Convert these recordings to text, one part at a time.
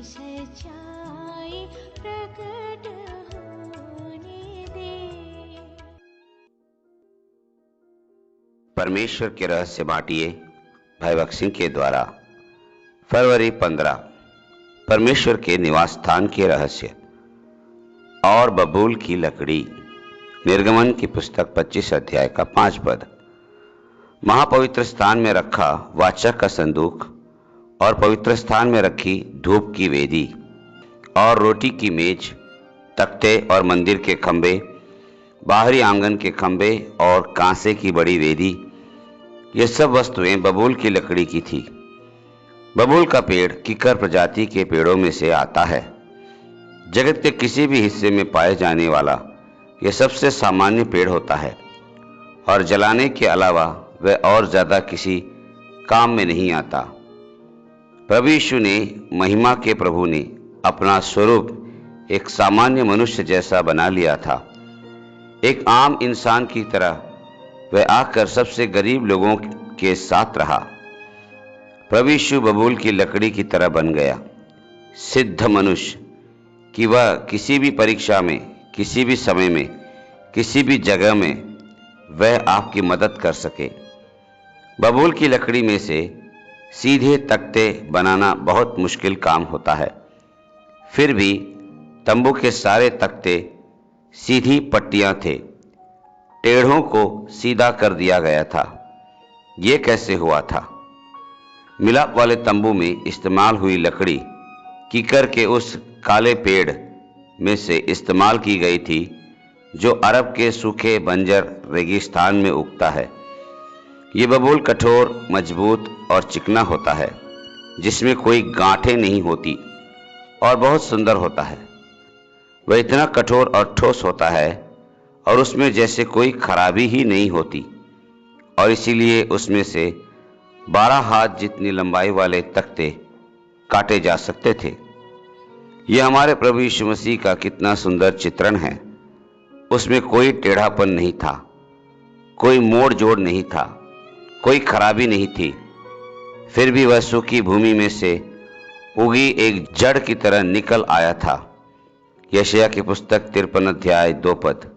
सच्चाई प्रकट होने दे। परमेश्वर के रहस्य बांटिए भैभक्त सिंह के द्वारा। फरवरी 15, परमेश्वर के निवास स्थान के रहस्य और बबूल की लकड़ी। निर्गमन की पुस्तक 25 अध्याय का 5 पद। महापवित्र स्थान में रखा वाचा का संदूक और पवित्र स्थान में रखी धूप की वेदी और रोटी की मेज, तख्ते और मंदिर के खंबे, बाहरी आंगन के खंबे और कांसे की बड़ी वेदी, ये सब वस्तुएं बबूल की लकड़ी की थी। बबूल का पेड़ किकर प्रजाति के पेड़ों में से आता है। जगत के किसी भी हिस्से में पाए जाने वाला यह सबसे सामान्य पेड़ होता है और जलाने के अलावा वह और ज्यादा किसी काम में नहीं आता। प्रभु यीशु ने, महिमा के प्रभु ने अपना स्वरूप एक सामान्य मनुष्य जैसा बना लिया था। एक आम इंसान की तरह वह आकर सबसे गरीब लोगों के साथ रहा। प्रभु यीशु बबूल की लकड़ी की तरह बन गया, सिद्ध मनुष्य, कि वह किसी भी परीक्षा में, किसी भी समय में, किसी भी जगह में वह आपकी मदद कर सके। बबूल की लकड़ी में से सीधे तख्ते बनाना बहुत मुश्किल काम होता है। फिर भी तंबू के सारे तख्ते सीधी पट्टियां थे, टेढ़ों को सीधा कर दिया गया था। ये कैसे हुआ था? मिलाप वाले तंबू में इस्तेमाल हुई लकड़ी कीकर के उस काले पेड़ में से इस्तेमाल की गई थी जो अरब के सूखे बंजर रेगिस्तान में उगता है। ये बबूल कठोर, मजबूत और चिकना होता है, जिसमें कोई गांठें नहीं होती और बहुत सुंदर होता है। वह इतना कठोर और ठोस होता है और उसमें जैसे कोई खराबी ही नहीं होती, और इसीलिए उसमें से 12 हाथ जितनी लंबाई वाले तख्ते काटे जा सकते थे। यह हमारे प्रभु यीशु मसीह का कितना सुंदर चित्रण है। उसमें कोई टेढ़ापन नहीं था, कोई मोड़ जोड़ नहीं था, कोई खराबी नहीं थी। फिर भी वह सूखी भूमि में से उगी एक जड़ की तरह निकल आया था। यशायाह की पुस्तक 53 अध्याय 2 पद।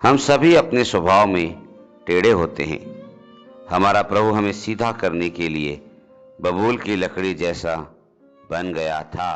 हम सभी अपने स्वभाव में टेढ़े होते हैं। हमारा प्रभु हमें सीधा करने के लिए बबूल की लकड़ी जैसा बन गया था।